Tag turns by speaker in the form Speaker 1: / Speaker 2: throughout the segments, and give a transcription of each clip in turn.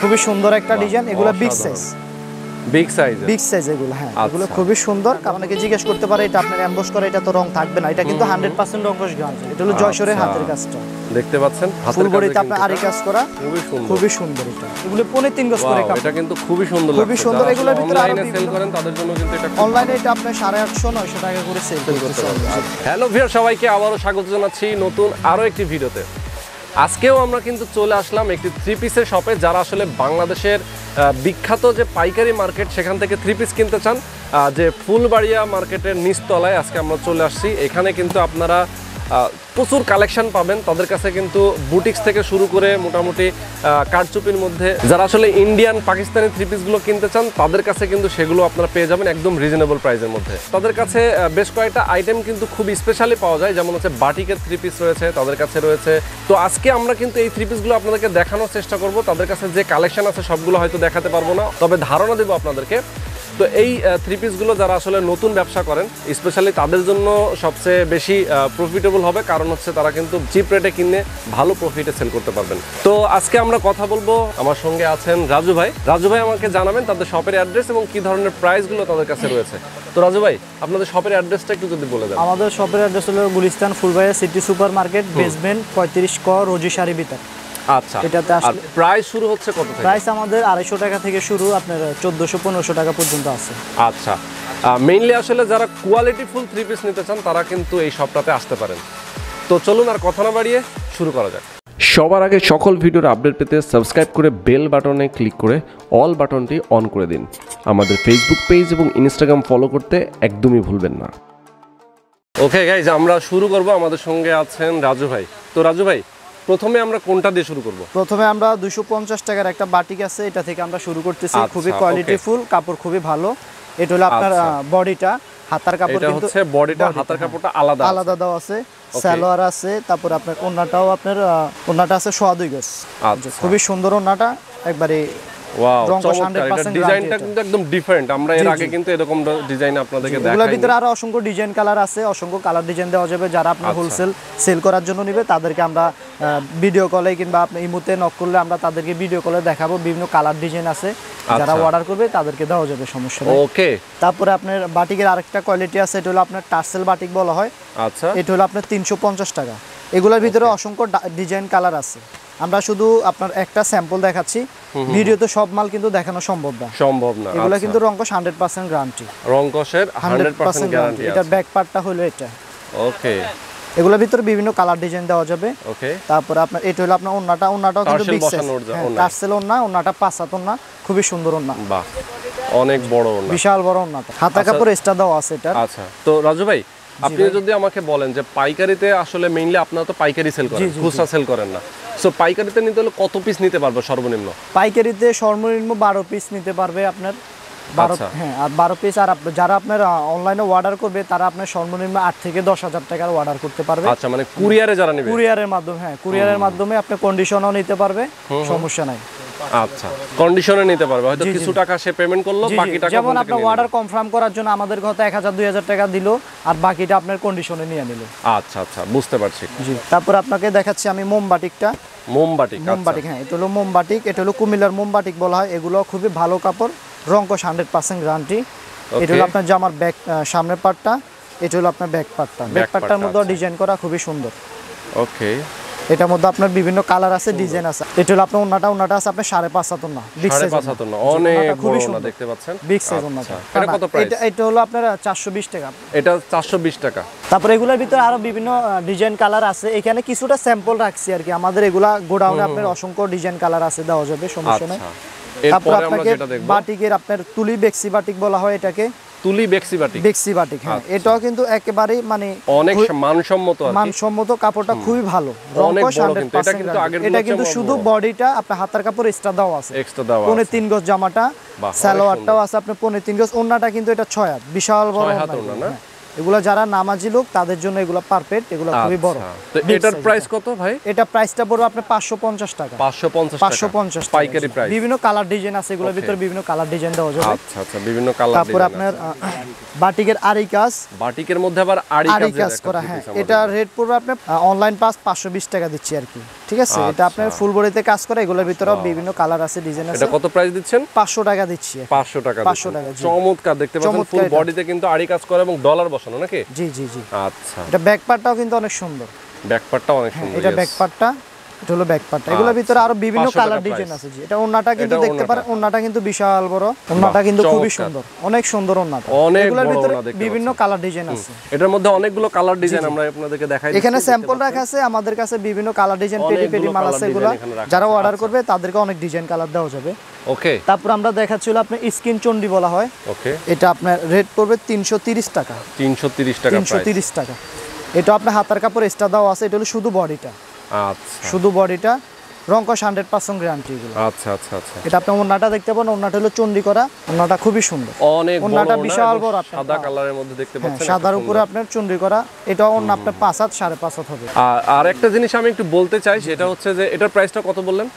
Speaker 1: খুবই সুন্দর একটা ডিজাইন, এগুলো বিগ সাইজ, বিগ সাইজ এগুলো। হ্যাঁ, এগুলো খুবই সুন্দর। আপনাকে জিজ্ঞেস করতে পারে এটা আপনার এমবস করা, এটা তো রং থাকবে না, এটা কিন্তু 100% রংকশ গ্যারান্টি। এটা হলো জয়সরের হাতের কাজটা,
Speaker 2: দেখতে পাচ্ছেন
Speaker 1: ফুল বডিতে আপনার আরি কাজ করা, খুবই সুন্দর। এটা এগুলো 3.5 গজ করে কাপড়,
Speaker 2: এটা কিন্তু খুবই সুন্দর লাগছে।
Speaker 1: খুবই সুন্দর। এগুলোর ভিতরে আরো
Speaker 2: অনলাইনে সেল করেন তাদের জন্য কিন্তু এটা
Speaker 1: অনলাইনে এটা আপনি 850-900 টাকা করে সেল করতে পারবেন।
Speaker 2: হ্যালো ভিউয়ার, সবাইকে আবারো স্বাগত জানাচ্ছি নতুন আরো একটি ভিডিওতে। আজকেও আমরা কিন্তু চলে আসলাম একটি থ্রি পিসের শপে। যারা আসলে বাংলাদেশের বিখ্যাত যে পাইকারি মার্কেট সেখান থেকে থ্রি পিস কিনতে চান, যে ফুলবাড়িয়া মার্কেটের নিচতলায় আজকে আমরা চলে আসছি। এখানে কিন্তু আপনারা প্রচুর কালেকশন পাবেন। তাদের কাছে কিন্তু বুটিক্স থেকে শুরু করে মোটামুটি কারচুপির মধ্যে যারা আসলে ইন্ডিয়ান পাকিস্তানি থ্রি পিসগুলো কিনতে চান তাদের কাছে কিন্তু সেগুলো আপনারা পেয়ে যাবেন একদম রিজনেবল প্রাইসের মধ্যে। তাদের কাছে বেশ কয়েকটা আইটেম কিন্তু খুব স্পেশালি পাওয়া যায়, যেমন হচ্ছে বাটিকের থ্রি পিস রয়েছে তাদের কাছে রয়েছে। তো আজকে আমরা কিন্তু এই থ্রি পিসগুলো আপনাদেরকে দেখানোর চেষ্টা করব। তাদের কাছে যে কালেকশন আছে সবগুলো হয়তো দেখাতে পারবো না, তবে ধারণা দেবো আপনাদেরকে। তো এই থ্রি পিসগুলো যারা আসলে নতুন ব্যবসা করেন স্পেশালি তাদের জন্য সবচেয়ে বেশি প্রফিটেবল হবে, কারণ হচ্ছে তারা কিন্তু চিপ রেটে কিনে ভালো প্রফিটে সেল করতে পারবেন। তো আজকে আমরা কথা বলবো, আমার সঙ্গে আছেন রাজু ভাই। রাজু ভাই আমাকে জানাবেন তাদের শপের অ্যাড্রেস এবং কি ধরনের প্রাইসগুলো তাদের কাছে রয়েছে। তো রাজু ভাই, আপনাদের শপের অ্যাড্রেসটা একটু যদি বলে দেন।
Speaker 1: আমাদের শপের অ্যাড্রেস হলো Gulistan Phulbaria city super market, basement 35 ক রোজি শাড়ি ভিতর।
Speaker 2: আচ্ছা,
Speaker 1: এটাতে আসলে
Speaker 2: প্রাইস শুরু হচ্ছে কত থেকে?
Speaker 1: প্রাইস আমাদের 250 টাকা থেকে শুরু, আপনার 1400-1500 টাকা পর্যন্ত আছে।
Speaker 2: আচ্ছা, মেইনলি আসলে যারা কোয়ালিটি ফুল থ্রি পিস নিতে চান তারা কিন্তু এই শপটাতে আসতে পারেন। তো চলুন আর কথা না বাড়িয়ে শুরু করা যাক। সবার আগে সকল ভিডিওর আপডেট পেতে সাবস্ক্রাইব করে বেল বাটনে ক্লিক করে অল বাটনটি অন করে দিন। আমাদের ফেসবুক পেজ এবং ইনস্টাগ্রাম ফলো করতে একদমই ভুলবেন না। ওকে গাইজ, আমরা শুরু করব। আমাদের সঙ্গে আছেন রাজু ভাই। তো রাজু ভাই, প্রথমে আমরা কোনটা দিয়ে শুরু করব?
Speaker 1: প্রথমে আমরা 250 টাকার একটা বাটিক আছে, এটা থেকে আমরা শুরু করতেছি। খুবই কোয়ালিটি ফুল, কাপড় খুবই ভালো। এটা হলো আপনার বডিটা, হাতার কাপড় কিন্তু
Speaker 2: হচ্ছে বডিটা, হাতার কাপড়টা আলাদা
Speaker 1: আলাদা দাও আছে, সালোয়ার আছে। তারপর আপনার ওন্নাটাও আপনার ওন্নাটা আছে 2.5 গজ। খুবই সুন্দর ওন্নাটা, একবারে
Speaker 2: ওয়াও, চমৎকার। এটা ডিজাইনটা কিন্তু একদম ডিফারেন্ট। আমরা এর আগে কিন্তু এরকম ডিজাইন আপনাদেরকে দেখাইনি।
Speaker 1: এগুলোর ভিতরে আরো অসংখ্য ডিজাইন কালার আছে, অসংখ্য কালার ডিজাইন দেওয়া যাবে। যারা আপনি হোলসেল সেল করার জন্য নেবে তাদেরকে আমরা ভিডিও কলে কিংবা আপনি ইমোতে নক করলে আমরা তাদেরকে ভিডিও কলে দেখাবো। বিভিন্ন কালার ডিজাইন আছে, যারা অর্ডার করবে তাদেরকে দেওয়া যাবে, সমস্যা নেই।
Speaker 2: ওকে।
Speaker 1: তারপরে আপনার বাটিকের আরেকটা কোয়ালিটি আছে, এটা হলো আপনার টার্সেল বাটিক বলা হয়।
Speaker 2: আচ্ছা,
Speaker 1: এটা হলো আপনার 350 টাকা। এগুলোর ভিতরে অসংখ্য ডিজাইন কালার আছে। আমরা শুধু আপনার একটা স্যাম্পল দেখাচ্ছি, ভিডিওতে সব মাল কিন্তু দেখানো সম্ভব না। এগুলো কিন্তু রংকশ 100% গ্যারান্টি,
Speaker 2: রংকশের 100% গ্যারান্টি।
Speaker 1: এটা ব্যাক পার্টটা হলো এটা।
Speaker 2: ওকে।
Speaker 1: এগুলোর ভিতরে বিভিন্ন কালার ডিজাইন দেওয়া যাবে।
Speaker 2: ওকে।
Speaker 1: তারপরে আপনার এটা হলো আপনার ওন্নাটাও কিন্তু বিগ সাইজ, টার্সেল ওন্নাটা 5 হাত ওন্না, খুবই সুন্দর ওন্না।
Speaker 2: বাহ, অনেক বড় ওন্না,
Speaker 1: বিশাল বড় ওন্নাটা, হাতা কাপড় এক্সট্রা দেওয়া আছে এটা।
Speaker 2: আচ্ছা, তো রাজু ভাই, আপনি যদি আমাকে বলেন যে পাইকারিতে আসলে মেইনলি আপনারা তো পাইকারি সেল করেন, খুচরা সেল করেন না। সো পাইকারিতে নিতে হলে কত পিস নিতে পারবে সর্বনিম্ন?
Speaker 1: পাইকারিতে সর্বনিম্ন 12 পিস নিতে পারবে আপনার 12। হ্যাঁ, আর 12 পিস। আর যারা আপনার অনলাইনে অর্ডার করবে তারা আপনার সর্বনিম্ন 8 থেকে 10,000 টাকার অর্ডার করতে পারবে।
Speaker 2: আচ্ছা, মানে কুরিয়ারে যারা নেবে,
Speaker 1: কুরিয়ারের মাধ্যমে, হ্যাঁ কুরিয়ারের মাধ্যমে আপনি কন্ডিশনও নিতে পারবে, সমস্যা নাই।
Speaker 2: আচ্ছা, কন্ডিশনে নিতে পারবে, হয়তো কিছু টাকা সে পেমেন্ট করলো, বাকি টাকা
Speaker 1: যেমন আপনি অর্ডার কনফার্ম করার জন্য আমাদের হয়তো 1000-2000 টাকা দিল, আর বাকিটা আপনার কন্ডিশনে নিয়ে নিল।
Speaker 2: আচ্ছা আচ্ছা, বুঝতে পারছি।
Speaker 1: জি, তারপর আপনাকে দেখাচ্ছি আমি মোমবাটিকটা।
Speaker 2: মোমবাটিক,
Speaker 1: হ্যাঁ, এটা হলো মোমবাটিক। এটা হলো কুমিল্লার মোমবাটিক বলা হয়। এগুলো খুবই ভালো কাপড়, রংকশ 100% গ্যারান্টি। এটা হলো আপনার জামার ব্যাক সামনের পার্টটা, এটা হলো আপনার ব্যাক পার্টটা। ব্যাক পার্টটার মধ্যে ডিজাইন করা খুবই সুন্দর।
Speaker 2: ওকে।
Speaker 1: এটার মধ্যে আপনার বিভিন্ন কালার আছে, ডিজাইন আছে। এটা হলো আপনার ওন্নাটা আছে আপনার 5.5 হাত ওন্না, বিগ সাইজ ওন্না,
Speaker 2: অনেক বড় ওন্না দেখতে পাচ্ছেন,
Speaker 1: বিগ সাইজ ওন্নাটা।
Speaker 2: এটা কত প্রাইস?
Speaker 1: এটা হলো আপনার 420 টাকা।
Speaker 2: এটা 420 টাকা।
Speaker 1: তারপর এগুলোর ভিতরে আরো বিভিন্ন ডিজাইন কালার আছে। এখানে কিছুটা স্যাম্পল রাখছি আর কি, আমাদের এগুলা গোডাউনে আপনার অসংখ্য ডিজাইন কালার আছে, দেওয়া যাবে, সমস্যা নেই। তারপর আপনাকে বাটিকের আপনার তুলি বেক্সি বাটিক বলা হয় এটাকে।
Speaker 2: তুলি বেক্সি বাটিক,
Speaker 1: হ্যাঁ, এটাও কিন্তু একেবারে মানে
Speaker 2: অনেক মানসম্মত আর কি,
Speaker 1: মানসম্মত। কাপড়টা খুবই ভালো, রংকশ 100%। এটা কিন্তু শুধু বডিটা আপনার হাতার কাপড় এক্সট্রা দেওয়া আছে, 3.5 গজ জামাটা, সালোয়ারটাও আছে আপনার 3.5 গজ। ওন্নাটা কিন্তু এটা 6 হাত, বিশাল বড় ওন্না। এগুলো যারা নামাজি লোক তাদের জন্য এগুলো পারফেক্ট, এগুলো খুবই বড়।
Speaker 2: তো এটার প্রাইস কত ভাই?
Speaker 1: এটা প্রাইসটা পড়বে আপনার 550 টাকা।
Speaker 2: 550 টাকা পাইকারি প্রাইস।
Speaker 1: বিভিন্ন কালার ডিজাইন আছে, এগুলোর ভিতরে বিভিন্ন কালার ডিজাইন দেওয়া যাবে।
Speaker 2: আচ্ছা আচ্ছা, বিভিন্ন কালার ডিজাইন।
Speaker 1: তারপর আপনার বাটিকের আরি কাজ,
Speaker 2: বাটিকের মধ্যে আবার আরি
Speaker 1: কাজ করা। হ্যাঁ, এটা রেট পড়বে আপনার অনলাইন পাস 520 টাকা দিচ্ছি আর কি, ঠিক আছে। এটা আপনার ফুল বডিতে কাজ করে, এগুলোর ভিতরেও বিভিন্ন কালার আছে, ডিজাইন আছে।
Speaker 2: এটা কত প্রাইস দিচ্ছেন?
Speaker 1: 500 টাকা দিচ্ছি।
Speaker 2: 500 টাকা।
Speaker 1: 500 টাকা।
Speaker 2: চমৎকার, দেখতে পাচ্ছেন ফুল বডিতে কিন্তু আরি কাজ করে এবং ডলার বসানো নাকি?
Speaker 1: জি জি জি।
Speaker 2: আচ্ছা,
Speaker 1: এটা ব্যাক পার্টটাও কিন্তু অনেক সুন্দর।
Speaker 2: ব্যাক পার্টটাও অনেক সুন্দর।
Speaker 1: এটা ব্যাক পার্টটা, এটা হলো ব্যাক পার্টটা। এগুলোর ভিতরে আরো বিভিন্ন কালার ডিজাইন আছে। জি, এটা ওন্নাটা কিন্তু দেখতে পারেন, ওন্নাটা কিন্তু বিশাল বড়, ওন্নাটা কিন্তু খুবই সুন্দর, অনেক সুন্দর ওন্নাটা। এগুলোর ভিতরে বিভিন্ন কালার ডিজাইন আছে।
Speaker 2: এটার মধ্যে অনেকগুলো কালার ডিজাইন আমরা আপনাদেরকে দেখাই দিচ্ছি।
Speaker 1: এখানে স্যাম্পল রাখা আছে, আমাদের কাছে বিভিন্ন কালার ডিজাইন পেটি পেটি মাল আছে। এগুলো যারা অর্ডার করবে তাদেরকে অনেক ডিজাইন কালার দেওয়া যাবে।
Speaker 2: ওকে।
Speaker 1: তারপর আমরা দেখাচ্ছিল আপনার স্কিন চন্ডি বলা হয়।
Speaker 2: ওকে।
Speaker 1: এটা আপনার রেট পড়বে 330 টাকা।
Speaker 2: 330 টাকা প্রাইস।
Speaker 1: 330 টাকা। এটা আপনার হাতার কাপড় এক্সট্রা দেওয়া আছে। এটা হলো শুধু বডিটা।
Speaker 2: আচ্ছা,
Speaker 1: শুধু বডিটা, রং কস 100% গ্যারান্টি এগুলো।
Speaker 2: আচ্ছা আচ্ছা আচ্ছা।
Speaker 1: এটা আপনি ওন্নাটা দেখতে পারেন, ওন্নাটা হলো চন্ডি করা, ওন্নাটা খুবই সুন্দর।
Speaker 2: অনেক বড়
Speaker 1: ওন্নাটা বিশাল বড়,
Speaker 2: সাদা কালারের মধ্যে দেখতে পাচ্ছেন।
Speaker 1: সাদার উপরে আপনার চন্ডি করা। এটা ওন্না আপনার 5 হাত 5.5 হাত হবে।
Speaker 2: আর একটা জিনিস আমি একটু বলতে চাই, সেটা হচ্ছে যে এটার প্রাইসটা কত বললেন?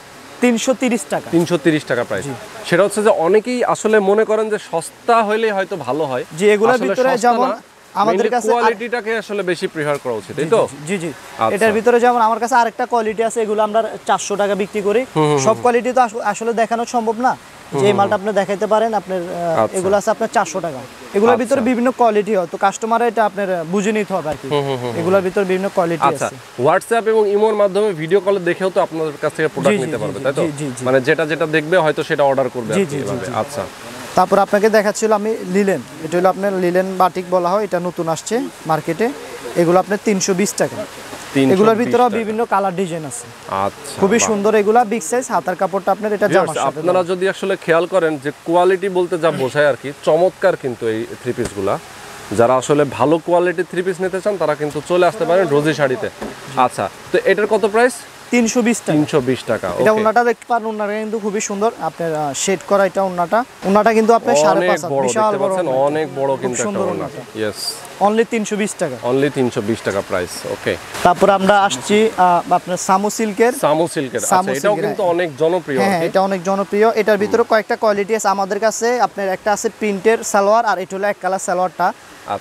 Speaker 1: 330 টাকা।
Speaker 2: 330 টাকা প্রাইস। সেটা হচ্ছে যে অনেকেই আসলে মনে করেন যে সস্তা হইলে হয়তো ভালো হয়,
Speaker 1: যে এগুলোর ভিতরে যেমন আমাদের কাছে
Speaker 2: কোয়ালিটিটাকে আসলে বেশি প্রিফার করা উচিত, তাই তো?
Speaker 1: জি জি। এটার ভিতরে যেমন আমার কাছে আরেকটা কোয়ালিটি আছে, এগুলো আমরা 400 টাকা বিক্রি করি। সব কোয়ালিটি তো আসলে দেখানো সম্ভব না, যে এই মালটা আপনি দেখাইতে পারেন। আপনার এগুলো আছে আপনার 400 টাকা। এগুলোর ভিতরে বিভিন্ন কোয়ালিটি হয়, তো কাস্টমার এটা আপনার বুঝে নিতে হবে আর কি। এগুলোর ভিতরে বিভিন্ন কোয়ালিটি আছে।
Speaker 2: হোয়াটসঅ্যাপ এবং ইমোর মাধ্যমে ভিডিও কলে দেখেও তো আপনাদের কাছ থেকে প্রোডাক্ট নিতে পারবে, তাই তো? মানে যেটা যেটা দেখবে হয়তো সেটা অর্ডার করবে এভাবে। আচ্ছা।
Speaker 1: তারপর আপনাকে দেখাচ্ছিল আমি লিলেন। এটা হলো আপনার লিলেন বাটিক বলা হয়, এটা নতুন আসছে মার্কেটে। এগুলো আপনার 320 টাকা। এগুলোর ভিতরে বিভিন্ন কালার ডিজাইন আছে।
Speaker 2: আচ্ছা,
Speaker 1: খুবই সুন্দর। এগুলা বিগ সাইজ, হাতার কাপড়টা আপনার এটা জামার সাথে।
Speaker 2: আপনারা যদি আসলে খেয়াল করেন যে কোয়ালিটি বলতে যা বোঝায় আর কি, চমৎকার কিন্তু এই থ্রি পিসগুলা। যারা আসলে ভালো কোয়ালিটির থ্রি পিস নিতে চান তারা কিন্তু চলে আসতে পারেন রোজি শাড়িতে। আচ্ছা, তো এটার কত প্রাইস?
Speaker 1: 320 টাকা।
Speaker 2: 320 টাকা।
Speaker 1: এটা ওন্নাটা দেখতে পারেন, ওন্নাটা কিন্তু খুবই সুন্দর। আপনার শেড করা এটা ওন্নাটা কিন্তু আপনার 5.5 হাত, বিশাল বড়,
Speaker 2: অনেক বড় কিন্তু একটা ওন্না। ইয়েস,
Speaker 1: অনলি 320 টাকা।
Speaker 2: অনলি 320 টাকা প্রাইস। ওকে।
Speaker 1: তারপর আমরা আসছি আপনার সামু সিল্কের। আচ্ছা,
Speaker 2: এটাও কিন্তু অনেক জনপ্রিয়।
Speaker 1: হ্যাঁ, এটা অনেক জনপ্রিয়। এটার ভিতরে কয়েকটা কোয়ালিটি আছে আমাদের কাছে। আপনার একটা আছে প্রিন্টের সালোয়ার, আর এটা হলো এক কালার সালোয়ারটা।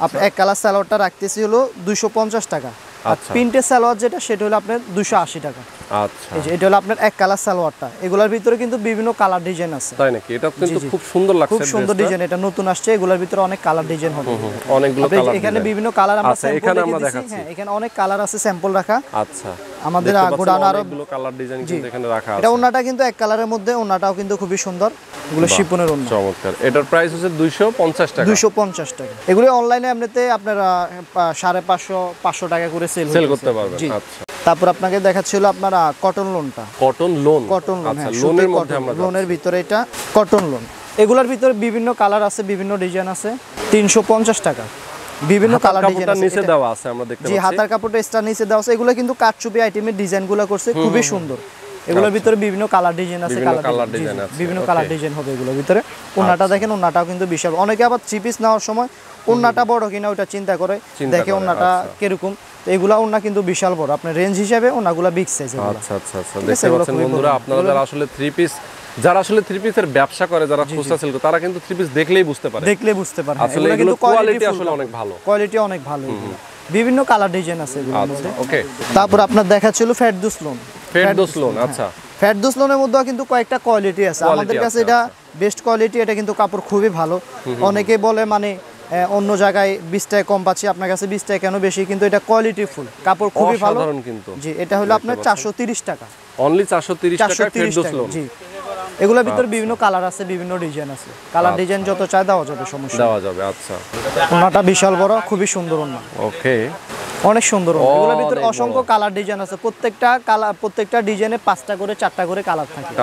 Speaker 1: আপনার এক কালার সালোয়ারটা রাখতেছি হলো 250 টাকা। আর প্রিন্টের সালোয়ার যেটা, সেটা হলো আপনার 280 টাকা।
Speaker 2: আচ্ছা,
Speaker 1: এটা হলো আপনার এক কালার সালোয়ারটা। এগুলোর ভিতরে কিন্তু বিভিন্ন কালার ডিজাইন আছে।
Speaker 2: তাই নাকি? এটা কিন্তু খুব সুন্দর লাগছে।
Speaker 1: খুব সুন্দর ডিজাইন, এটা নতুন আসছে। এগুলোর ভিতরে অনেক কালার ডিজাইন হবে,
Speaker 2: অনেকগুলো কালার।
Speaker 1: এখানে বিভিন্ন কালার আমরা
Speaker 2: স্যাম্পল
Speaker 1: এখানে আমরা দেখাচ্ছি। হ্যাঁ, এখানে অনেক কালার আছে স্যাম্পল রাখা।
Speaker 2: আচ্ছা,
Speaker 1: আমাদের গোডাউন আরো
Speaker 2: অনেকগুলো কালার ডিজাইন কিন্তু এখানে রাখা আছে।
Speaker 1: এটা ওন্নাটা কিন্তু এক কালারের মধ্যে, ওন্নাটাও কিন্তু খুবই সুন্দর। এগুলো শিপনের ওন্না।
Speaker 2: চমৎকার। এটার প্রাইস হচ্ছে 250 টাকা।
Speaker 1: 250 টাকা। এগুলো অনলাইনে এমনিতে আপনারা 550 টাকা করে সেল করতে পারবেন। আচ্ছা। তারপর আপনাকে দেখাচ্ছিল আপনার কটন লোনটা।
Speaker 2: Cotton loan.
Speaker 1: আচ্ছা,
Speaker 2: লোনের মধ্যে আমরা
Speaker 1: লোনের ভিতরে এটা কটন লোন। এগুলোর ভিতরে বিভিন্ন কালার আছে, বিভিন্ন ডিজাইন আছে। 350 টাকা। বিভিন্ন কালার ডিজাইন আছে।
Speaker 2: নিচে দেওয়া আছে আমরা দেখতে পাচ্ছি।
Speaker 1: জি, হাতার কাপড়টা এক্সট্রা নিচে দেওয়া আছে। এগুলো কিন্তু কাটচুপি আইটেমের ডিজাইনগুলো করছে, খুবই সুন্দর। এগুলোর ভিতরে বিভিন্ন কালার ডিজাইন আছে, বিভিন্ন কালার ডিজাইন হবে এগুলোর ভিতরে। ওন্নাটা দেখেন, ওন্নাটাও কিন্তু বিশাল। অনেকে আবার থ্রি পিস নেওয়ার সময় ওন্নাটা বড় কিনা ওটা চিন্তা করে, দেখে ওন্নাটা কিরকম। তো এগুলা ওন্না কিন্তু বিশাল বড়। আপনার রেঞ্জ হিসাবে ওন্নাগুলা বিগ সাইজ।
Speaker 2: আচ্ছা আচ্ছা আচ্ছা, দেখতে পাচ্ছেন বন্ধুরা, আপনারা যারা আসলে থ্রি পিসের ব্যবসা করে, যারা খুচরা সেল করে, তারা কিন্তু থ্রি পিস দেখলেই বুঝতে পারে। আসলে কিন্তু কোয়ালিটি আসলে অনেক ভালো।
Speaker 1: কোয়ালিটি অনেক ভালো। বিভিন্ন কালার ডিজাইন আছে এগুলোর মধ্যে।
Speaker 2: ওকে।
Speaker 1: তারপর আপনার দেখাচ্ছিল ফেরদৌস লোন।
Speaker 2: আচ্ছা।
Speaker 1: ফেরদৌস লোনের মধ্যে কিন্তু কয়েকটা কোয়ালিটি আছে আমাদের কাছে। এটা বেস্ট কোয়ালিটি। এটা কিন্তু কাপড় খুবই ভালো। অনেকে বলে মানে অন্য জায়গায় 20 টাকা কম পাচ্ছি, আপনার কাছে 20 টাকা কেন বেশি? কিন্তু এটা কোয়ালিটি ফুল, কাপড় খুবই ভালো কিন্তু। জি, এটা হলো আপনার 430 টাকা।
Speaker 2: অনলি 430 টাকা ফেরদৌস লোন।
Speaker 1: জি, এগুলোর ভিতরে বিভিন্ন কালার আছে, বিভিন্ন ডিজাইন আছে। কালার ডিজাইন যত চাই দেওয়া যাবে, সমস্যা
Speaker 2: দেওয়া যাবে। আচ্ছা,
Speaker 1: ওন্নাটা বিশাল বড়, খুবই সুন্দর ওন্না।
Speaker 2: ওকে,
Speaker 1: অনেক সুন্দর। এগুলোর ভিতরে অসংখ্য কালার ডিজাইন আছে। প্রত্যেকটা ডিজাইনে 5টা করে 4টা করে কালার থাকে।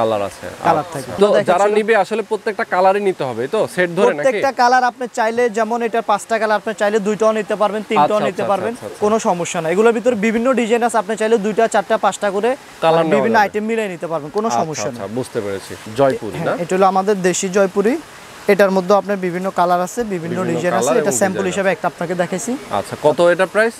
Speaker 2: তো যারা নিবে আসলে প্রত্যেকটা কালারই নিতে হবে তো সেট ধরে নাকি?
Speaker 1: প্রত্যেকটা কালার আপনি চাইলে, যেমন এটা 5টা কালার, আপনি চাইলে 2টাও নিতে পারবেন, 3টাও নিতে পারবেন, কোনো সমস্যা নাই। এগুলোর ভিতরে বিভিন্ন ডিজাইন আছে। আপনি চাইলে 2টা 4টা 5টা করে কালার বিভিন্ন আইটেম মিলিয়ে নিতে পারবেন, কোনো সমস্যা নেই।
Speaker 2: বুঝতে পেরেছি। জয়পুরি না?
Speaker 1: এটা হলো আমাদের দেশি জয়পুরি। এটার মধ্যে আপনার বিভিন্ন কালার আছে, বিভিন্ন ডিজাইন আছে। এটা স্যাম্পল হিসেবে একটা আপনাকে দেখাইছি।
Speaker 2: আচ্ছা, কত এটা প্রাইস?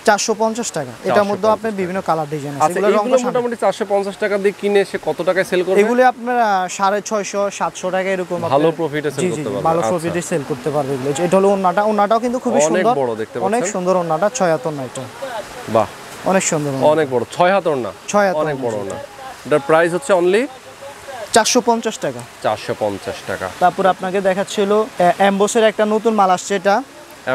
Speaker 1: 450 টাকা। এটার মধ্যে আপনার বিভিন্ন কালার ডিজাইন আছে।
Speaker 2: এগুলো মোটামুটি 450 টাকা দিয়ে কিনে সে কত টাকায় সেল করবে?
Speaker 1: এগুলো আপনার 650 700 টাকা এরকম
Speaker 2: ভালো প্রফিটে সেল করতে পারবে।
Speaker 1: ভালো প্রফিটে সেল করতে পারবে এগুলো। এটা হলো ওন্নাটা, ওন্নাটাও কিন্তু খুবই সুন্দর,
Speaker 2: অনেক বড় দেখতে পাচ্ছেন,
Speaker 1: অনেক সুন্দর ওন্নাটা। 6 হাত ওন্না এটা।
Speaker 2: বাহ,
Speaker 1: অনেক সুন্দর,
Speaker 2: অনেক বড় 6 হাত ওন্না,
Speaker 1: 6 হাত
Speaker 2: অনেক বড় ওন্না। এটার প্রাইস হচ্ছে অনলি
Speaker 1: 450 টাকা।
Speaker 2: 450 টাকা।
Speaker 1: তারপর আপনাকে দেখাচ্ছিল এমবসের একটা নতুন মাল আসছে, এটা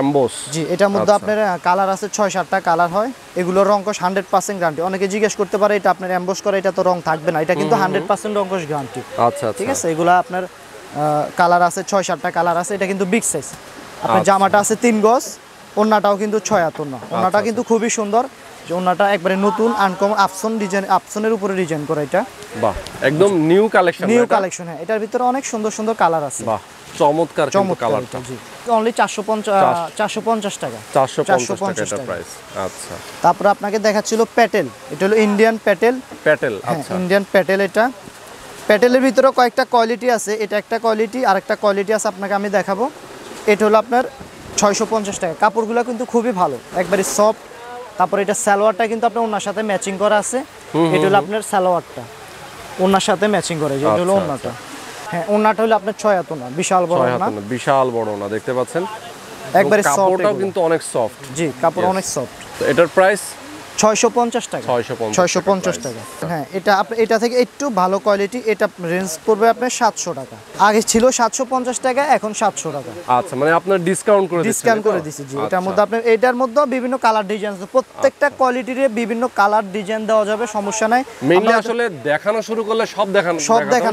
Speaker 2: এমবস।
Speaker 1: জি, এটার মধ্যে আপনার কালার আছে 6-7টা কালার হয়। এগুলোর রংকশ 100% গ্যারান্টি। অনেকে জিজ্ঞেস করতে পারে এটা আপনার এমবস করে, এটা তো রং থাকবে না। এটা কিন্তু 100% রংকশ গ্যারান্টি।
Speaker 2: আচ্ছা,
Speaker 1: ঠিক আছে। এগুলা আপনার কালার আছে 6-7টা কালার আছে। এটা কিন্তু বিগ সাইজ। আপনার জামাটা আছে 3 গজ, ওন্নাটাও কিন্তু 6 হাত ওন্না। ওন্নাটা কিন্তু খুবই সুন্দর। যে ওন্নাটা একবারে নতুন আনকমন আফসন ডিজাইন, আফসনের উপরে ডিজাইন করা এটা।
Speaker 2: বাহ, একদম নিউ কালেকশন।
Speaker 1: নিউ কালেকশন, হ্যাঁ। এটার ভিতরে অনেক সুন্দর সুন্দর কালার আছে।
Speaker 2: বাহ, চমৎকার কিন্তু কালারটা।
Speaker 1: জি, অনলি 450 টাকা।
Speaker 2: 450 টাকা এটা প্রাইস। আচ্ছা,
Speaker 1: তারপর আপনাকে দেখাচ্ছিল প্যাটেল। এটা হলো ইন্ডিয়ান প্যাটেল।
Speaker 2: প্যাটেল, আচ্ছা,
Speaker 1: ইন্ডিয়ান প্যাটেল। এটা প্যাটেলের ভিতরে কয়েকটা কোয়ালিটি আছে। এটা একটা কোয়ালিটি, আর একটা কোয়ালিটি আছে আপনাকে আমি দেখাবো। এটা হলো আপনার 650 টাকা। কাপড়গুলো কিন্তু খুবই ভালো, একবারে সফট। তারপর এটা সালোয়ারটা কিন্তু আপনার ওনার সাথে ম্যাচিং করা আছে। এটা হলো আপনার সালোয়ারটা ওনার সাথে ম্যাচিং করে। এটা হলো ওনাটা। হ্যাঁ, ওনাটা হলো আপনার 6 হাত ওনা, বিশাল বড় ওনা,
Speaker 2: বিশাল বড় ওনা দেখতে পাচ্ছেন।
Speaker 1: একবারে সফট,
Speaker 2: কাপড়টাও কিন্তু অনেক সফট।
Speaker 1: জি, কাপড় অনেক সফট।
Speaker 2: এটার প্রাইস
Speaker 1: 650 টাকা।
Speaker 2: 650
Speaker 1: টাকা। হ্যাঁ, এটা থেকে একটু ভালো কোয়ালিটি। এটা রেঞ্জ পড়বে আপনার 700 টাকা। আগে ছিল 750 টাকা, এখন 700 টাকা।
Speaker 2: আচ্ছা, মানে আপনার ডিসকাউন্ট করে
Speaker 1: দিছি। জি, এটার মধ্যে আপনার এটার মধ্যে বিভিন্ন কালার ডিজাইন আছে। প্রত্যেকটা কোয়ালিটির বিভিন্ন কালার ডিজাইন দেওয়া যাবে, সমস্যা নাই।
Speaker 2: মেইনলি আসলে দেখানো শুরু করলে সব দেখানো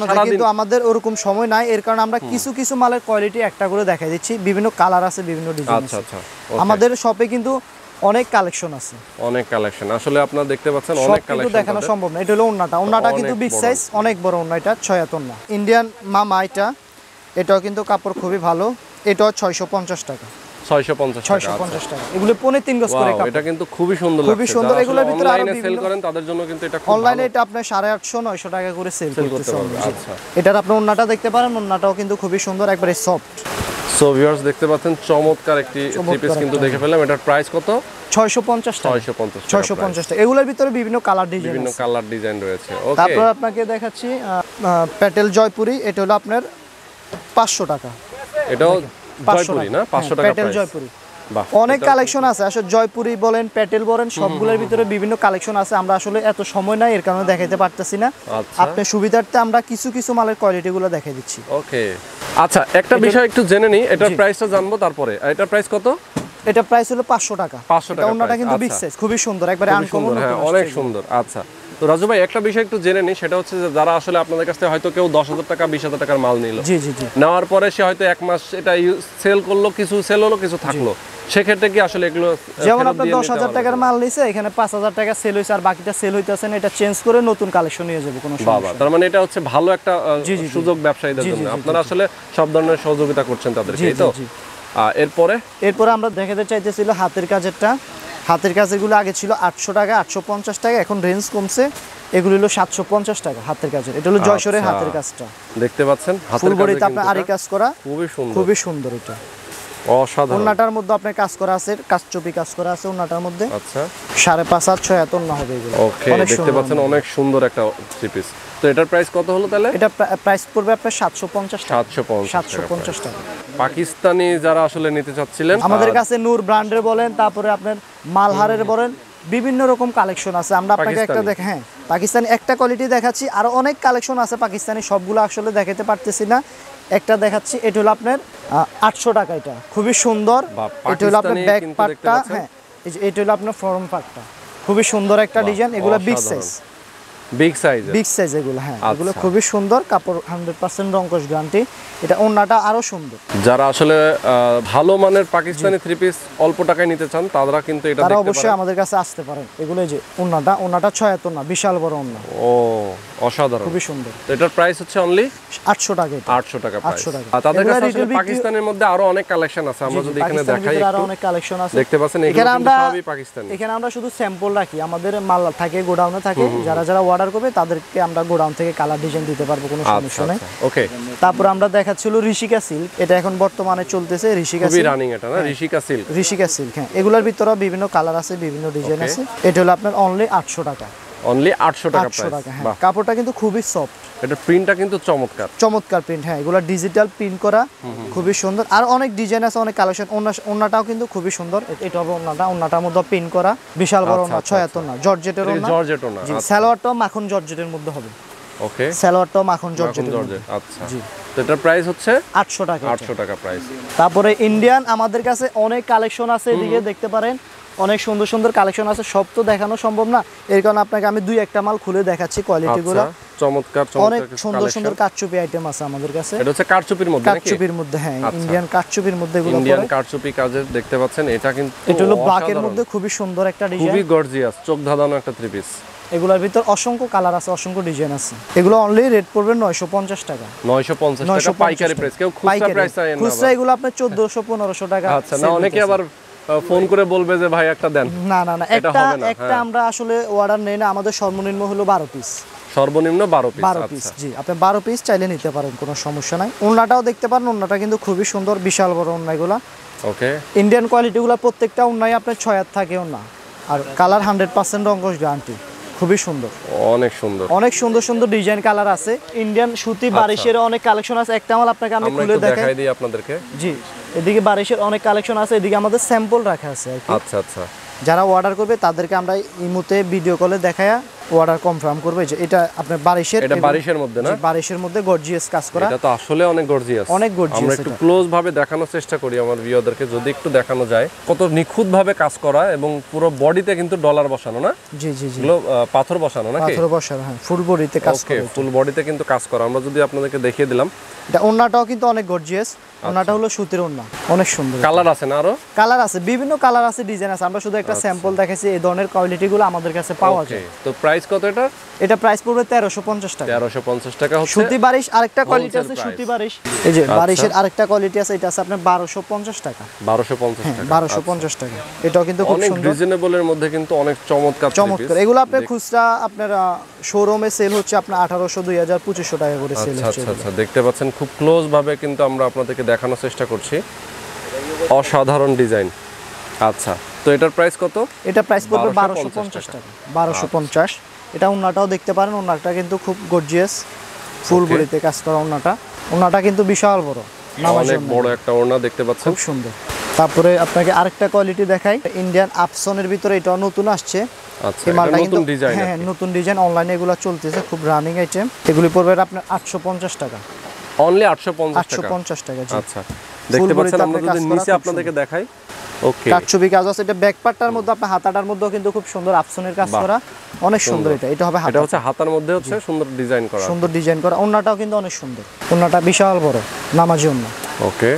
Speaker 1: যায়, কিন্তু আমাদের ওরকম সময় নাই। এর কারণে আমরা কিছু কিছু মালের কোয়ালিটি একটা করে দেখাই দিচ্ছি। বিভিন্ন কালার আছে, বিভিন্ন ডিজাইন আছে।
Speaker 2: আচ্ছা,
Speaker 1: আমাদের শপে কিন্তু অনেক কালেকশন আছে,
Speaker 2: অনেক কালেকশন। আসলে আপনারা দেখতে পাচ্ছেন অনেক কালেকশন
Speaker 1: দেখানো সম্ভব না। এটা হলো ওন্নাটা কিন্তু বিগ সাইজ, অনেক বড় ওন্না। এটা 6 হাত ওন্না। ইন্ডিয়ান মামা এটাও কিন্তু কাপড় খুবই ভালো। এটাও 650 টাকা।
Speaker 2: 650
Speaker 1: টাকা। এগুলো 3.5 গজ করে কাপড়।
Speaker 2: এটা কিন্তু খুবই সুন্দর,
Speaker 1: খুবই সুন্দর। এগুলোর ভিতরে আরো
Speaker 2: অনলাইনে সেল করেন তাদের জন্য কিন্তু এটা খুব ভালো।
Speaker 1: অনলাইনে এটা আপনি 850-900 টাকা করে সেল করতে পারবেন।
Speaker 2: আচ্ছা,
Speaker 1: এটার আপনি ওন্নাটা দেখতে পারেন। ওন্নাটাও কিন্তু খুবই সুন্দর, একবারে সফট।
Speaker 2: সো ভিউয়ার্স দেখতে পাচ্ছেন চমৎকার একটি থ্রি পিস কিন্তু দেখে ফেললাম। এটার প্রাইস কত?
Speaker 1: 650 টাকা। 650 টাকা। এগুলোর ভিতরে বিভিন্ন কালার
Speaker 2: ডিজাইন রয়েছে। ওকে,
Speaker 1: তারপর আপনাকে দেখাচ্ছি প্যাটেল জয়পুরি। এটা হলো আপনার 500 টাকা।
Speaker 2: এটাও জয়পুরি না? 500 টাকা
Speaker 1: প্যাটেল জয়পুরি। অনেক কালেকশন আছে আসলে। জয়পুরি বলেন, প্যাটেল বলেন, সবগুলোর ভিতরে বিভিন্ন কালেকশন আছে। আমরা আসলে এত সময় নাই, এর কারণে দেখাইতে পারতেছি না। আপনার সুবিধার্থে আমরা কিছু কিছু মালের কোয়ালিটি গুলো দেখাই দিচ্ছি।
Speaker 2: ওকে, আচ্ছা, একটা বিষয় একটু জেনে নিই। এটার প্রাইসটা জানবো তারপরে। এটার প্রাইস কত?
Speaker 1: এটা প্রাইস হলো 500 টাকা।
Speaker 2: 500 টাকা।
Speaker 1: ওন্নাটা কিন্তু বিগ সাইজ, খুবই সুন্দর, একবারে আনকমন।
Speaker 2: হ্যাঁ, অনেক সুন্দর। আচ্ছা, তো রাজু ভাই একটা বিষয় একটু জেনে নিই। সেটা হচ্ছে যে যারা আসলে আপনাদের কাছ থেকে হয়তো কেউ 10,000 টাকা 20,000 টাকার মাল নিল,
Speaker 1: জি,
Speaker 2: নেওয়ার পরে সে হয়তো 1 মাস এটা সেল করলো, কিছু সেল হলো, কিছু থাকলো, সেক্ষেত্রে কি আসলে এগুলো,
Speaker 1: যেমন আপনার 10,000 টাকার মাল নিছে, এখানে 5,000 টাকা সেল হইছে, আর বাকিটা সেল হইতাছে না, এটা চেঞ্জ করে নতুন কালেকশন নিয়ে যাবে, কোনো সমস্যা নেই।
Speaker 2: তার মানে এটা হচ্ছে ভালো একটা সুযোগ ব্যবসায়ীদের জন্য। আপনারা আসলে সব ধরনের সহযোগিতা করছেন তাদেরকে, এই তো। এরপরে
Speaker 1: আমরা দেখাতে চাইতেছিল হাতের কাজেরটা। হাতের কাজেরগুলো আগে ছিল 800 টাকা, 850 টাকা, এখন রেঞ্জ কমছে। এগুলো হলো 750 টাকা হাতের কাজের। এটা হলো জয়সরের হাতের কাজটা,
Speaker 2: দেখতে পাচ্ছেন।
Speaker 1: ফুল বডিতে আপনার আরি কাজ করা, খুবই সুন্দর। এটা
Speaker 2: অসাধারণ।
Speaker 1: ওন্নাটার মধ্যে আপনার কাজ করা আছে, কাজচুপি কাজ করা আছে ওন্নাটার মধ্যে।
Speaker 2: আচ্ছা,
Speaker 1: 5.5-6 এত ওন্না হবে এগুলো।
Speaker 2: ওকে, দেখতে পাচ্ছেন অনেক সুন্দর একটা থ্রি পিস। তো এটার প্রাইস কত হলো তাহলে?
Speaker 1: এটা প্রাইস পড়বে আপনার 750 টাকা।
Speaker 2: 750 টাকা। পাকিস্তানি যারা আসলে নিতে চাচ্ছিলেন,
Speaker 1: আমাদের কাছে নূর ব্র্যান্ডের বলেন, তারপরে আপনার মালহারের বলেন, বিভিন্ন রকম কালেকশন আছে। আমরা আপনাকে একটা হ্যাঁ, পাকিস্তানি একটা কোয়ালিটি দেখাচ্ছি, আর অনেক কালেকশন আছে পাকিস্তানি, সবগুলো আসলে দেখাতে পারতেছি না। একটা দেখাচ্ছি, এটা হলো আপনার 800 টাকা। এটা খুবই সুন্দর। এটা হলো আপনার ব্যাক পার্টটা, হ্যাঁ, এটা হলো আপনার ফ্রন্ট পার্টটা, খুবই সুন্দর একটা ডিজাইন। এগুলো বিগ সাইজ এগুলো, হ্যাঁ, এগুলো খুবই সুন্দর। কাপড় 100% রংকশ গ্যারান্টি। এটা ওন্নাটা আরো সুন্দর।
Speaker 2: যারা আসলে ভালো মানের পাকিস্তানি থ্রি পিস অল্প টাকায় নিতে চান, তারা কিন্তু এটা দেখতে পারেন।
Speaker 1: অবশ্যই আমাদের কাছে আসতে পারেন। এগুলো যে ওন্নাটা 6 এত না, বিশাল বড় ওন্না।
Speaker 2: ও, অসাধারণ,
Speaker 1: খুবই সুন্দর।
Speaker 2: তো এটার প্রাইস হচ্ছে অনলি
Speaker 1: 800 টাকা।
Speaker 2: 800 টাকা। তাদের কাছে আসলে পাকিস্তানের মধ্যে আরো অনেক কালেকশন আছে। আমরা যদি এখানে দেখাই,
Speaker 1: আরো অনেক কালেকশন আছে,
Speaker 2: দেখতে পাচ্ছেন। এখানে আমরা সবই পাকিস্তানি।
Speaker 1: এখানে আমরা শুধু স্যাম্পল রাখি, আমাদের মাল থাকে গোডাউনে থাকে। যারা অর্ডার অর্ডার করবে তাদেরকে আমরা গোডাউন থেকে কালার ডিজাইন দিতে পারবো, কোনো সমস্যা নেই।
Speaker 2: ওকে,
Speaker 1: তারপর আমরা দেখাচ্ছিল ঋষিকা সিল্ক, এটা এখন বর্তমানে চলতেছে ঋষিকা
Speaker 2: খুবই
Speaker 1: সিল্ক।
Speaker 2: রানিং এটা না, ঋষিকা সিল্ক।
Speaker 1: ঋষিকা সিল্ক, হ্যাঁ, এগুলোর ভিতরে বিভিন্ন কালার আছে, বিভিন্ন ডিজাইন আছে। এটা হলো আপনার অনলি 800 টাকা।
Speaker 2: অনলি 800 টাকা
Speaker 1: 800 টাকা,
Speaker 2: প্রাইস।
Speaker 1: হ্যাঁ।
Speaker 2: বাহ,
Speaker 1: কাপড়টা কিন্তু খুবই সফট,
Speaker 2: এটা প্রিন্টটা কিন্তু চমৎকার।
Speaker 1: চমৎকার প্রিন্ট, হ্যাঁ, এগুলো ডিজিটাল প্রিন্ট করা, খুবই সুন্দর। আর অনেক ডিজাইন আছে, অনেক কালেকশন। ওন্নাটাও কিন্তু খুবই সুন্দর, এটা হবে ওন্নাটার মধ্যে প্রিন্ট করা, বিশাল বড় ওন্না, 76 না, জর্জেটের ওন্না।
Speaker 2: জর্জেট না,
Speaker 1: জি, সালোয়ারটাও মাখন জর্জেটের মধ্যে হবে।
Speaker 2: ওকে,
Speaker 1: সালোয়ারটাও মাখন জর্জেটের মধ্যে।
Speaker 2: আচ্ছা,
Speaker 1: জি,
Speaker 2: তো এটার প্রাইস হচ্ছে
Speaker 1: 800 টাকা।
Speaker 2: 800 টাকা প্রাইস।
Speaker 1: তারপরে ইন্ডিয়ান আমাদের কাছে অনেক কালেকশন আছে, এদিকে দেখতে পারেন, অনেক সুন্দর সুন্দর কালেকশন আছে। সব তো দেখানো সম্ভব না, এর কারণে আপনাকে আমি 2-1টা মাল খুলে দেখাচ্ছি কোয়ালিটিগুলো।
Speaker 2: চমৎকার
Speaker 1: অনেক
Speaker 2: চমৎকার
Speaker 1: সুন্দর সুন্দর কারচুপি আইটেম আছে আমাদের কাছে।
Speaker 2: এটা হচ্ছে কারচুপির মধ্যে নাকি?
Speaker 1: কারচুপির মধ্যে, হ্যাঁ, ইন্ডিয়ান কারচুপির মধ্যে এগুলো
Speaker 2: ইন্ডিয়ান
Speaker 1: পড়ে।
Speaker 2: কারচুপি কাজের দেখতে পাচ্ছেন, এটা কিন্তু
Speaker 1: এটা হলো ব্ল্যাকের
Speaker 2: অসাধারণ।
Speaker 1: মধ্যে খুবই সুন্দর একটা ডিজাইন,
Speaker 2: খুবই গর্জিয়াস, চোখ ধাঁধানো একটা থ্রি পিস।
Speaker 1: এগুলোর ভিতর অসংখ্য কালার আছে, অসংখ্য ডিজাইন আছে। এগুলো অনলি রেট পড়বে 950 টাকা।
Speaker 2: 950 টাকা পাইকারি প্রাইস। কেউ খুচরা
Speaker 1: পাইকারি।
Speaker 2: প্রাইস চায় না?
Speaker 1: খুচরা এগুলো আপনার 1400-1500 টাকা।
Speaker 2: আচ্ছা, না অনেকে আবার ফোন করে বলবে যে ভাই একটা দেন।
Speaker 1: না না না,
Speaker 2: এটা
Speaker 1: একটা
Speaker 2: হবে না,
Speaker 1: একটা আমরা আসলে অর্ডার নেই না, আমাদের সর্বনিম্ন হলো 12 পিস।
Speaker 2: সর্বনিম্ন 12 পিস।
Speaker 1: 12 পিস, জি, আপনি 12 পিস চাইলে নিতে পারেন, কোনো সমস্যা নাই। ওন্নাটাও দেখতে পারেন, ওন্নাটা কিন্তু খুবই সুন্দর, বিশাল বড় ওন্না এগুলা।
Speaker 2: ওকে,
Speaker 1: ইন্ডিয়ান কোয়ালিটিগুলো প্রত্যেকটা ওন্নাই আপনার 6 হাত থাকে ওন্না, আর কালার 100% রঙ্গস গ্যারান্টি, খুবই সুন্দর,
Speaker 2: অনেক সুন্দর।
Speaker 1: অনেক সুন্দর সুন্দর ডিজাইন কালার আছে। ইন্ডিয়ান সুতি বারিশের অনেক কালেকশন আছে, একটা মাল আপনাকে আমি
Speaker 2: আমরা
Speaker 1: খুলে
Speaker 2: একটু
Speaker 1: দেখাই।
Speaker 2: দেখাই দিই আপনাদেরকে।
Speaker 1: জি, এদিকে বারিশের অনেক কালেকশন আছে, এদিকে আমাদের স্যাম্পল রাখা আছে আর কি।
Speaker 2: আচ্ছা আচ্ছা,
Speaker 1: যারা অর্ডার করবে তাদেরকে আমরা ইমোতে ভিডিও কলে দেখায়া অর্ডার কনফার্ম করবে যে এটা আপনার বারিশের।
Speaker 2: এটা বারিশের মধ্যে না?
Speaker 1: জি, বারিশের মধ্যে গর্জিয়াস কাজ করা।
Speaker 2: এটা তো আসলে অনেক গর্জিয়াস,
Speaker 1: অনেক gorgeous
Speaker 2: আমরা একটু
Speaker 1: এটা।
Speaker 2: ক্লোজ ভাবে দেখানোর চেষ্টা করি আমার ভিউয়ারদেরকে, যদি একটু দেখানো যায়। কত নিখুঁত ভাবে কাজ করা, এবং পুরো বডিতে কিন্তু ডলার বসানো না?
Speaker 1: জি জি জি,
Speaker 2: এগুলো পাথর বসানো নাকি?
Speaker 1: পাথর বসানো, হ্যাঁ, ফুল বডিতে কাজ
Speaker 2: ওকে,
Speaker 1: করা।
Speaker 2: ফুল বডিতে কিন্তু কাজ করা। আমরা যদি আপনাদেরকে দেখিয়ে দিলাম,
Speaker 1: এটা ওন্নাটাও কিন্তু অনেক গর্জিয়াস। ওন্নাটা হলো সুতির ওন্না, অনেক সুন্দর।
Speaker 2: কালার আছে না আরো?
Speaker 1: কালার আছে, বিভিন্ন কালার আছে, ডিজাইন আছে। আমরা শুধু একটা স্যাম্পল দেখাইছি, এই ধরনের কোয়ালিটিগুলো আমাদের কাছে পাওয়া
Speaker 2: ওকে,
Speaker 1: যায়।
Speaker 2: তো প্রাইস কত এটা?
Speaker 1: এটা প্রাইস পড়বে 1350 টাকা।
Speaker 2: 1350 টাকা হচ্ছে
Speaker 1: সুতি বারিশ আরেকটা কোয়ালিটি আছে,
Speaker 2: price।
Speaker 1: সুতি বারিশ, এই যে বারিশের আরেকটা কোয়ালিটি আছে, এটা আছে আপনার 1250 টাকা।
Speaker 2: 1250
Speaker 1: হ্যাঁ,
Speaker 2: টাকা।
Speaker 1: 1250 টাকা। এটাও কিন্তু খুব
Speaker 2: অনেক
Speaker 1: সুন্দর,
Speaker 2: রিজনেবলের মধ্যে কিন্তু অনেক চমৎকার
Speaker 1: চমৎকার। এগুলো আপনার খুচরা আপনার শোরুমে সেল হচ্ছে আপনার 1800, 2000, 2500 টাকা করে সেল
Speaker 2: আচ্ছা
Speaker 1: হচ্ছে।
Speaker 2: আচ্ছা আচ্ছা, দেখতে পাচ্ছেন খুব ক্লোজ ভাবে কিন্তু আমরা আপনাদেরকে দেখানোর চেষ্টা করছি। অসাধারণ ডিজাইন। আচ্ছা, তো এটার প্রাইস কত?
Speaker 1: এটা প্রাইস পড়বে
Speaker 2: 1250
Speaker 1: 1250 টাকা। 1250। এটা ওন্নাটাও দেখতে পারেন, ওন্নাটা কিন্তু খুব গর্জিয়াস, ফুল বডিতে কাজ করা ওন্নাটা। ওন্নাটা কিন্তু বিশাল বড়,
Speaker 2: অনেক বড় একটা ওড়না দেখতে পাচ্ছেন,
Speaker 1: খুব সুন্দর। তারপরে আপনাকে আরেকটা কোয়ালিটি দেখাই, ইন্ডিয়ান আপসনের ভিতরে, এটা নতুন আসছে।
Speaker 2: আচ্ছা,
Speaker 1: এই মালটা
Speaker 2: এটা
Speaker 1: কিন্তু
Speaker 2: নতুন ডিজাইন।
Speaker 1: হ্যাঁ, নতুন ডিজাইন, অনলাইনে এগুলো চলতেছে, খুব রানিং আইটেম। এগুলি পড়বে আপনার 850 টাকা।
Speaker 2: অনলি 850 টাকা।
Speaker 1: 850 টাকা, জি।
Speaker 2: আচ্ছা, দেখতে পাচ্ছেন,
Speaker 1: বডিতে
Speaker 2: আমরা
Speaker 1: আপনার
Speaker 2: যদি
Speaker 1: কাজ করা
Speaker 2: নিচে
Speaker 1: খুব
Speaker 2: আপনাদেরকে দেখাই। ওকে,
Speaker 1: কারচুপি কাজ আছে, এটা ব্যাক পার্টটার মধ্যে আপনার হাতাটার মধ্যেও কিন্তু খুব সুন্দর আপসনের কাজ করা, অনেক সুন্দর। এটা হবে
Speaker 2: এটা
Speaker 1: হাতা,
Speaker 2: হচ্ছে হাতার মধ্যে হচ্ছে সুন্দর ডিজাইন করা।
Speaker 1: সুন্দর ডিজাইন করা। ওন্নাটাও কিন্তু অনেক সুন্দর, ওন্নাটা বিশাল বড়, নামাজি ওন্না,
Speaker 2: ওকে,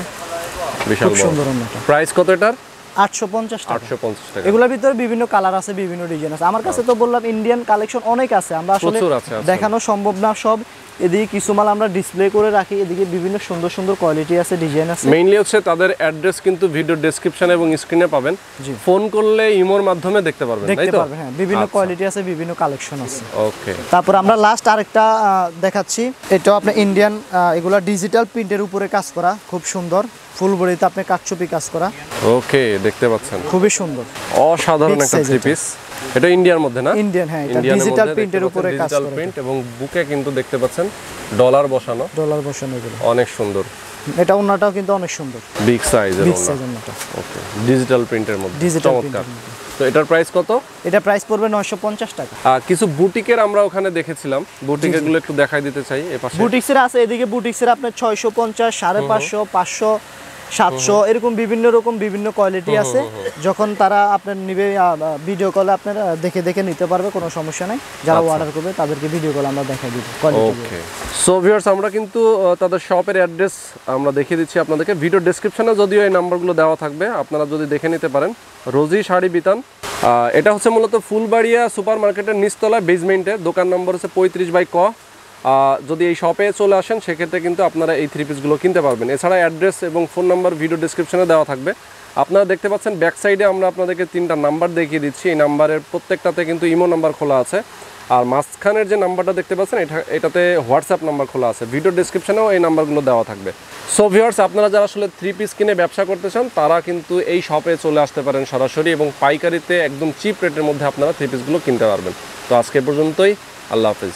Speaker 2: বিশাল
Speaker 1: খুব
Speaker 2: বড়।
Speaker 1: সুন্দর ওন্নাটা।
Speaker 2: প্রাইস কত এটার?
Speaker 1: 850 টাকা।
Speaker 2: 850 টাকা।
Speaker 1: এগুলোর ভিতরে বিভিন্ন কালার আছে, বিভিন্ন ডিজাইন আছে। আমার কাছে তো বললাম ইন্ডিয়ান কালেকশন অনেক আছে, আমরা আসলে
Speaker 2: প্রচুর আছে, আচ্ছা।
Speaker 1: দেখানো সম্ভব না সব। এদিকে কিছু মাল আমরা ডিসপ্লে করে রাখি, এদিকে বিভিন্ন সুন্দর সুন্দর কোয়ালিটি আছে, ডিজাইন আছে।
Speaker 2: মেইনলি হচ্ছে তাদের অ্যাড্রেস কিন্তু ভিডিও ডেসক্রিপশন এবং স্ক্রিনে পাবেন।
Speaker 1: জি।
Speaker 2: ফোন করলে ইমোর মাধ্যমে দেখতে পারবেন, তাই
Speaker 1: দেখতে
Speaker 2: তো?
Speaker 1: পারবেন, হ্যাঁ, বিভিন্ন
Speaker 2: আচ্ছা।
Speaker 1: কোয়ালিটি আছে, বিভিন্ন কালেকশন আছে।
Speaker 2: ওকে,
Speaker 1: তারপর আমরা লাস্ট আরেকটা দেখাচ্ছি, এটাও আপনার ইন্ডিয়ান, এগুলা ডিজিটাল প্রিন্টের উপরে কাজ করা, খুব সুন্দর, ফুল বডিতে আপনি কারচুপি কাজ করা,
Speaker 2: ওকে, দেখতে পাচ্ছেন
Speaker 1: খুবই সুন্দর,
Speaker 2: অসাধারণ
Speaker 1: Big
Speaker 2: একটা
Speaker 1: size
Speaker 2: থ্রি
Speaker 1: এটা।
Speaker 2: পিস। এটা ইন্ডিয়ার মধ্যে না?
Speaker 1: ইন্ডিয়ান, হ্যাঁ, এটা
Speaker 2: ইন্ডিয়ানের
Speaker 1: ডিজিটাল
Speaker 2: মধ্যে
Speaker 1: প্রিন্টের
Speaker 2: দেখতে
Speaker 1: উপরে
Speaker 2: পাচ্ছেন,
Speaker 1: কাজ
Speaker 2: ডিজিটাল
Speaker 1: করা,
Speaker 2: প্রিন্ট, এবং বুকে কিন্তু দেখতে পাচ্ছেন ডলার বসানো,
Speaker 1: ডলার বসানো এগুলো।
Speaker 2: অনেক সুন্দর।
Speaker 1: এটা ওন্নাটাও কিন্তু অনেক সুন্দর,
Speaker 2: বিগ সাইজের
Speaker 1: বিগ
Speaker 2: ওড়না।
Speaker 1: সাইজ ওন্নাটা,
Speaker 2: ওকে, ডিজিটাল প্রিন্টের মধ্যে,
Speaker 1: ডিজিটাল
Speaker 2: চমৎকার। তো এটার প্রাইস কত?
Speaker 1: এটা প্রাইস পড়বে 950 টাকা।
Speaker 2: কিছু বুটিকের আমরা ওখানে দেখেছিলাম, বুটিকের গুলো একটু দেখাই দিতে চাই এই পাশে।
Speaker 1: বুটিক্সের আছে, এদিকে বুটিক্সের আপনার 650, 550, 500, 700 এরকম বিভিন্ন রকম বিভিন্ন কোয়ালিটি আছে। যখন তারা আপনার নিবে ভিডিও কলে আপনারা দেখে দেখে নিতে পারবে, কোনো সমস্যা নাই। যারা অর্ডার করবে তাদেরকে ভিডিও কল আমরা দেখাই দিব কোয়ালিটি।
Speaker 2: ওকে, সো ভিউয়ার্স, আমরা কিন্তু তাদের শপের অ্যাড্রেস আমরা দেখিয়ে দিচ্ছি আপনাদেরকে। ভিডিও ডেসক্রিপশনে যদিও এই নাম্বারগুলো দেওয়া থাকবে, আপনারা যদি দেখে নিতে পারেন। রোজি শাড়ি বিতান, এটা হচ্ছে মূলত ফুলবাড়িয়া সুপার মার্কেটের নিচতলায় বেসমেন্টে, দোকান নম্বর হচ্ছে 35/ক। যদি এই শপে চলে আসেন সেক্ষেত্রে কিন্তু আপনারা এই থ্রি পিসগুলো কিনতে পারবেন। এছাড়া অ্যাড্রেস এবং ফোন নাম্বার ভিডিও ডেসক্রিপশনে দেওয়া থাকবে। আপনারা দেখতে পাচ্ছেন ব্যাক সাইডে আমরা আপনাদেরকে 3টা নাম্বার দেখিয়ে দিচ্ছি। এই নাম্বারের প্রত্যেকটাতে কিন্তু ইমো নাম্বার খোলা আছে। আর মাঝখানের যে নাম্বারটা দেখতে পাচ্ছেন এটাতে হোয়াটসঅ্যাপ নাম্বার খোলা আছে, ভিডিও ডেসক্রিপশনেও এই নাম্বারগুলো দেওয়া থাকবে। সো ভিউয়ার্স, আপনারা যারা আসলে 3 পিস কিনে ব্যবসা করতে চান তারা কিন্তু এই শপে চলে আসতে পারেন সরাসরি, এবং পাইকারিতে একদম চিপ রেটের মধ্যে আপনারা 3 পিসগুলো কিনতে পারবেন। তো আজকে পর্যন্তই, আল্লাহ হাফিজ।